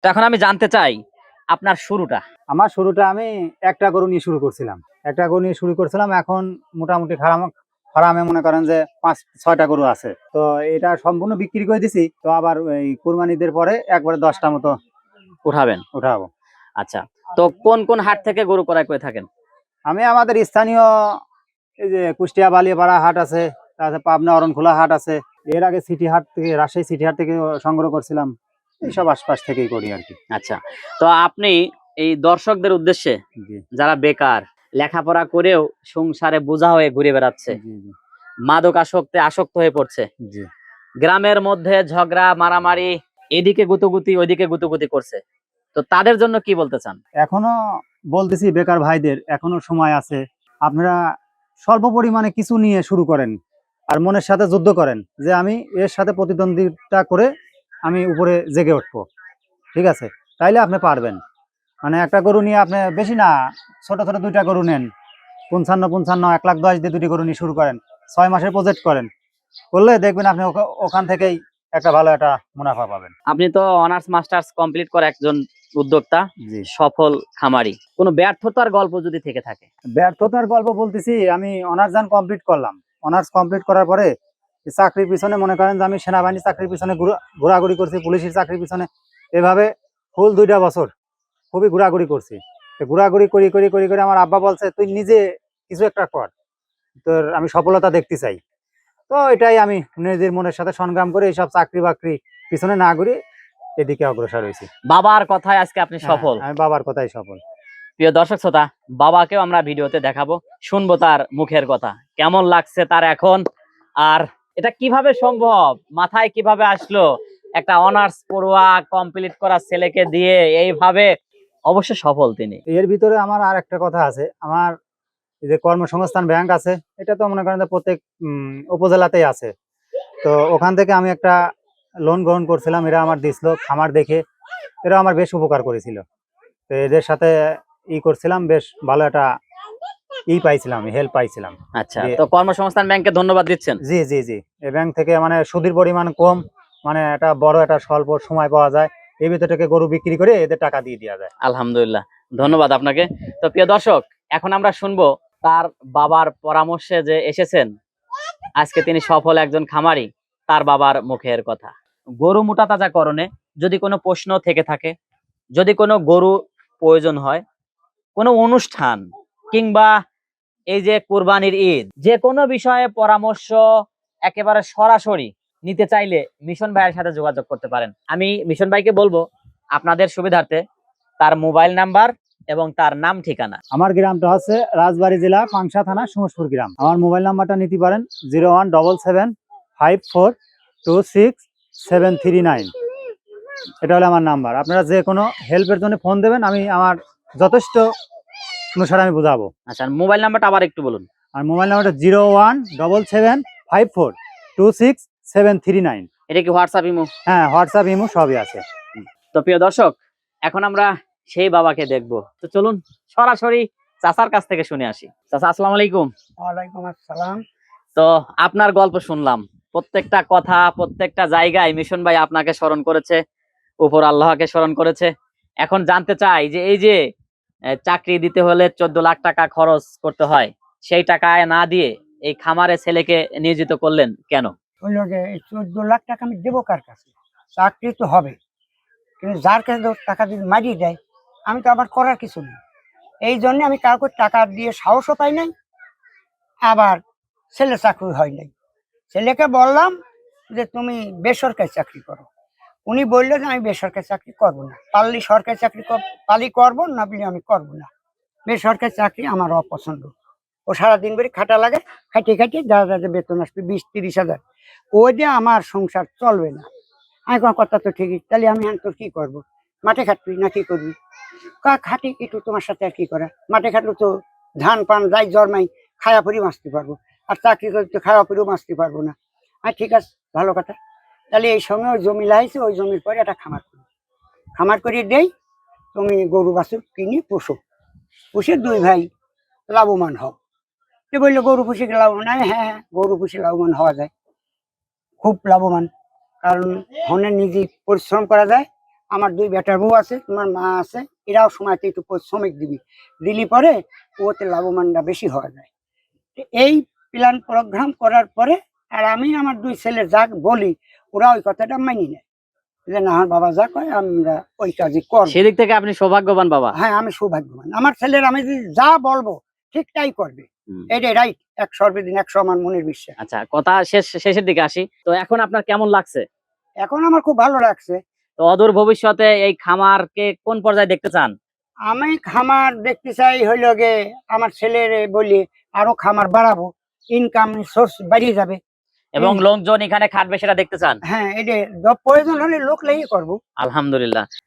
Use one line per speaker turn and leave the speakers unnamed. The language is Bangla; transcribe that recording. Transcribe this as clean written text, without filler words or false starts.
তো এখন আমি জানতে চাই আপনার শুরুটা।
আমার শুরুটা আমি একটা গরু নিয়ে শুরু করছিলাম। এখন মোটামুটি ফার্মে মনে করেন যে 5-6টা গরু আছে। তো এটা সম্পূর্ণ বিক্রি করে দিছি। তো আবার এই কুরবানিদের পরে একবারে 10টা মতো উঠাবো।
আচ্ছা, তো কোন কোন হাট থেকে গরু ক্রয় করে থাকেন?
আমি আমাদের স্থানীয় এই যে কুষ্টিয়া বালিয়াপাড়া হাট আছে, তারপরে পাবনা অরণখোলা হাট আছে। এর আগে রাজশাহী সিটি হাট থেকে সংগ্রহ করছিলাম। এইসব আশপাশ থেকেই করি আর কি।
আচ্ছা, তো আপনি এই দর্শকদের উদ্দেশ্যে,
জি
যারা বেকার, লেখাপড়া করেও সংসারে বোঝা হয়ে ঘুরে বেড়াচ্ছে,
জি জি
মাদক আসক্ত হয়ে পড়ছে,
জি
গ্রামের মধ্যে ঝগড়া মারামারি, এদিকে গুতোগুতি ওইদিকে গুতোগুতি করছে, তো তাদের জন্য কি বলতে চান?
এখনো বলতেছি বেকার ভাইদের এখনো সময় আছে। আপনারা স্বল্প পরিমাণে কিছু নিয়ে শুরু করেন, আর মনের সাথে যুদ্ধ করেন যে আমি এর সাথে প্রতিদ্বন্দ্বিতা করে আমি উপরে জেগে উঠবো। ঠিক আছে, তাইলে আপনি পারবেন। মানে একটা গরু নিয়ে আপনি বেশি না, ছোট ছোট 2টা গরু নেন, 55 1,10,000 দিয়ে 2টি গরু নিয়ে শুরু করেন, 6 মাসের প্রজেক্ট করলে দেখবেন আপনি ওখান থেকেই একটা ভালো একটা মুনাফা পাবেন।
আপনি তো অনার্স মাস্টার্স কমপ্লিট করে একজন উদ্যোক্তা,
জি।
সফল খামারি। কোনো ব্যর্থতার গল্প যদি থেকে থাকে?
ব্যর্থতার গল্প বলতেছি, আমি অনার্স কমপ্লিট করলাম। অনার্স কমপ্লিট করার পরে চাকরির পিছনে মনে করেন যে আমি সেনাবাহিনী চাকরির পিছনে ঘোরাঘুরি করছি, পুলিশের চাকরির পিছনে, এভাবে ফুল 2টা বছর খুবই ঘোরাঘুরি করছি। তো ঘোরাঘুরি করি করি করি করে আমার আব্বা বলছে তুই নিজে কিছু একটা কর, তোর আমি সফলতা দেখতে চাই। তো এটাই আমি নিজের মনের সাথে সংগ্রাম করে এইসব চাকরি বাকরি পিছনে না ঘুরে এদিকে অগ্রসর হয়েছি।
বাবার কথায় আজকে আপনি সফল।
আমি বাবার কথাই সফল।
প্রিয় দর্শক শ্রোতা, বাবাকেও আমরা ভিডিওতে দেখাবো, শুনবো তার মুখের কথা, কেমন লাগছে তার এখন, আর এটা কিভাবে সম্ভব, মাথায় কিভাবে আসলো একটা অনার্স পড়ুয়া কমপ্লিট করা ছেলেকে দিয়ে এইভাবে। অবশ্য সফল তিনি।
এর ভিতরে আমার আর একটা কথা আছে, আমার যে কর্মসংস্থান ব্যাংক আছে, এটা তো মনে করেন যে প্রত্যেক উপজেলাতেই আছে। তো ওখান থেকে আমি একটা লোন গ্রহণ করছিলাম, এরা আমার দিছিল খামার দেখে, এরা আমার বেশ উপকার করেছিল। তো এদের সাথে করছিলাম, বেশ ভালো একটা পাইছিলাম, হেল্প পাইছিলাম।
আচ্ছা, তো কর্মসংস্থান ব্যাংকে ধন্যবাদ দিচ্ছেন?
জি জি জি, এই ব্যাংক থেকে মানে সুদের পরিমাণ কম, মানে একটা বড় একটা স্বল্প সময় পাওয়া যায়, এই ভিতর থেকে গরু বিক্রি করে এদের টাকা দিয়ে দেওয়া যায়।
আলহামদুলিল্লাহ, ধন্যবাদ আপনাকে। তো প্রিয় দর্শক, এখন আমরা শুনবো তার বাবার পরামর্শে যে এসেছেন, আজকে তিনি সফল একজন খামারি, তার বাবার মুখের কথা। গরু মোটা তাজাকরণে যদি কোনো প্রশ্ন থেকে থাকে, যদি কোনো গরু প্রয়োজন হয়, কোনো অনুষ্ঠান কিংবা এই যে কুরবানির ঈদ, যে কোনো বিষয়ে পরামর্শ একেবারে সরাসরি নিতে চাইলে মিশন ভাইয়ের সাথে যোগাযোগ করতে পারেন। আমি মিশন ভাইকে বলবো আপনাদের সুবিধার্থে তার মোবাইল নাম্বার এবং তার নাম ঠিকানা।
আমার গ্রামটা হচ্ছে রাজবাড়ী জেলা পাংশা থানা সুমসপুর গ্রাম। আমার মোবাইল নাম্বারটা নিতে পারেন 0177542679। এটা হলো আমার নাম্বার। আপনারা যে কোনো হেল্পের জন্য ফোন দেবেন, আমি আমার যথেষ্ট অনুসারে আমি বুঝাবো।
আচ্ছা, মোবাইল নাম্বারটা আবার একটু বলুন।
আর মোবাইল নাম্বারটা 0177542679।
এটা কি হোয়াটসঅ্যাপ ইমো?
হ্যাঁ, হোয়াটসঅ্যাপ ইমো সবই আছে।
তো প্রিয় দর্শক, এখন আমরা সেই বাবাকে দেখবো, তো চলুন সরাসরি চাচার কাছ থেকে শুনে আসি। চাচা, আসসালামু আলাইকুম।
ওয়ালাইকুম আসসালাম।
তো আপনার গল্প শুনলাম, প্রত্যেকটা কথা প্রত্যেকটা জায়গায় মিশন ভাই আপনাকে স্মরণ করেছে, উপর আল্লাহকে স্মরণ করেছে। এখন জানতে চাই যে এই যে চাকরি দিতে হলে 14 লাখ টাকা খরচ করতে হয়, সেই টাকায় না দিয়ে এই খামারে ছেলেকে নিয়োজিত করলেন কেন?
হইলো যে 14 লাখ টাকা আমি দেবো কার কাছে? চাকরি তো হবে, কিন্তু যার কাছে টাকা যদি মারিয়ে দেয়, আমি তো আবার করার কিছু নেই। এই জন্য আমি কাউকে টাকা দিয়ে সাহসও পাই নাই, আবার ছেলে চাকরি হয় নাই। ছেলেকে বললাম যে তুমি বেসরকারি চাকরি করো, উনি বললো যে আমি বেসরকারি চাকরি করবো না, পারলে সরকারি চাকরি পালি করবো, না বলে আমি করবো না। বেসরকারি চাকরি আমার অপছন্দ। ও সারাদিন করে খাটা লাগে, খাটিয়ে খাটিয়ে যা যা বেতন আসবে 20-30 হাজার, ওই দিয়ে আমার সংসার চলবে না। আমি কোনো কথা তো ঠিকই, তাহলে আমি তোর কি করবো? মাঠে খাটবি না কি করবি? খাটি একটু, তোমার সাথে আর কি করা, মাঠে খাটলে তো ধান পান যাই জন্মাই খায়া পরিও বাঁচতে পারবো, আর চাকরি করে তো খাওয়া পরিও বাঁচতে পারবো না। আর ঠিক আছে, ভালো কথা, তাহলে এই সময় ওই জমি লাগাইছে, ওই জমির পরে একটা খামার করিয়ে দেই, তুমি গরু বাছুর কিনে পুষে 2 ভাই লাভবান হও। সে বললো গরু পুষে লাভবান? হ্যাঁ, গরু পুষে লাভবান হওয়া যায়, খুব লাভবান। কারণ ধনের নিজে পরিশ্রম করা যায়, আমার 2 বেটার বউ আছে, তোমার মা আছে, এরাও সময়তে একটু শ্রমিক দিলি পরে ওতে লাভবানটা বেশি হওয়া যায়। তো এই প্ল্যান প্রোগ্রাম করার পরে আর আমি আমার 2 ছেলের যা বলি ওরা ওই কথাটা মানি নেয়, যে না আমার বাবা যা কয় আমরা ওই কাজই করবো।
সেদিক থেকে আপনি সৌভাগ্যবান বাবা।
হ্যাঁ, আমি সৌভাগ্যবান, আমার ছেলের আমি যদি যা বলবো ঠিক তাই করবে,
হুম।
এটাই রাইট, 100% আমার মনের বিশ্বাস।
আচ্ছা, কথা শেষের দিকে আসি। তো এখন আপনার কেমন লাগছে?
এখন আমার খুব ভালো লাগছে।
তো অদূর ভবিষ্যতে এই খামারকে কোন পর্যায়ে দেখতে চান?
আমি খামার দেখতে চাই হইল গে আমার ছেলের বলি আরো খামার বাড়াবো, ইনকাম সোর্স বাড়িয়ে যাবে
এবং লোকজন এখানে খাটবে সেটা দেখতে চান?
হ্যাঁ, এটা প্রয়োজন হলে লোক লেগে করবো।
আলহামদুলিল্লাহ।